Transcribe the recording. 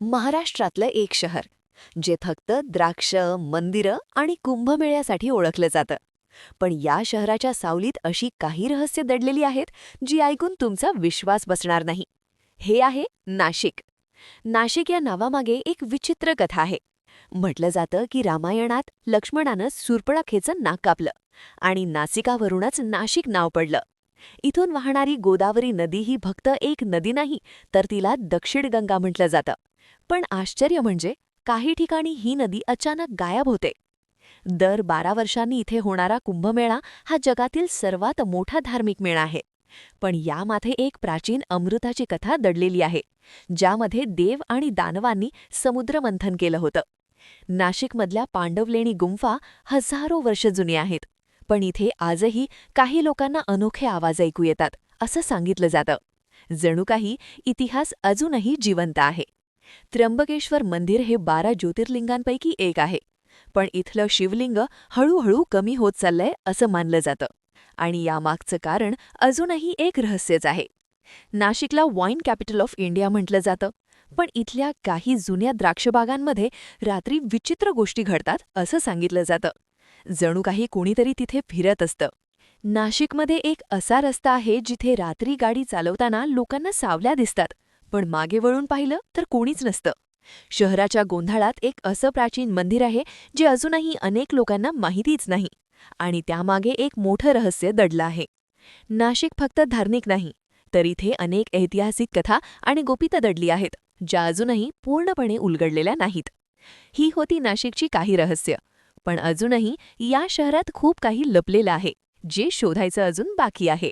महाराष्ट्रातलं एक शहर जे फक्त द्राक्ष, मंदिरं आणि कुंभमेळ्यासाठी ओळखलं जातं. पण या शहराच्या सावलीत अशी काही रहस्य दडलेली आहेत जी ऐकून तुमचा विश्वास बसणार नाही. हे आहे नाशिक. नाशिक या नावामागे एक विचित्र कथा आहे. म्हटलं जातं की रामायणात लक्ष्मणानं शूर्पणखेचं नाक कापलं आणि नासिकावरूनच नाशिक नाव पडलं. इथून वाहणारी गोदावरी नदी ही फक्त एक नदी नाही, तर तिला दक्षिण गंगा म्हटलं जातं. पण आश्चर्य म्हणजे काही ठिकाणी ही नदी अचानक गायब होते. दर 12 वर्षांनी इथे होणारा कुंभमेळा हा जगातील सर्वात मोठा धार्मिक मेळा आहे. पण यामागे एक प्राचीन अमृताची कथा दडलेली आहे, ज्यामध्ये देव आणि दानवांनी समुद्रमंथन केलं होतं. नाशिकमधल्या पांडवलेणी गुंफा हजारो वर्ष जुनी आहेत. पण इथे आजही काही लोकांना अनोखे आवाज ऐकू येतात, असं सांगितलं जातं. जणू काही इतिहास अजूनही जिवंत आहे. त्र्यंबकेश्वर मंदिर हे 12 ज्योतिर्लिंगांपैकी एक आहे. पण इथलं शिवलिंग हळूहळू कमी होत चाललंय असं मानलं जातं. आणि यामागचं कारण अजूनही एक रहस्यच आहे. नाशिकला वाईन कॅपिटल ऑफ इंडिया म्हटलं जातं. पण इथल्या काही जुन्या द्राक्षबागांमध्ये रात्री विचित्र गोष्टी घडतात असं सांगितलं जातं. जणू काही कोणीतरी तिथे फिरत असतं. नाशिकमध्ये एक असा रस्ता आहे जिथे रात्री गाडी चालवताना लोकांना सावल्या दिसतात, पण मागे वळून पाहिलं तर कोणीच नसतं. शहराच्या गोंधळात एक असं प्राचीन मंदिर आहे जे अजूनही अनेक लोकांना माहितीच नाही. आणि त्यामागे एक मोठं रहस्य दडलं आहे. नाशिक फक्त धार्मिक नाही, तर इथे अनेक ऐतिहासिक कथा आणि गोपितं दडली आहेत, ज्या अजूनही पूर्णपणे उलगडलेल्या नाहीत. ही होती नाशिकची काही रहस्य. पण अजूनही या शहरात खूप काही लपलेलं आहे, जे शोधायचं अजून बाकी आहे.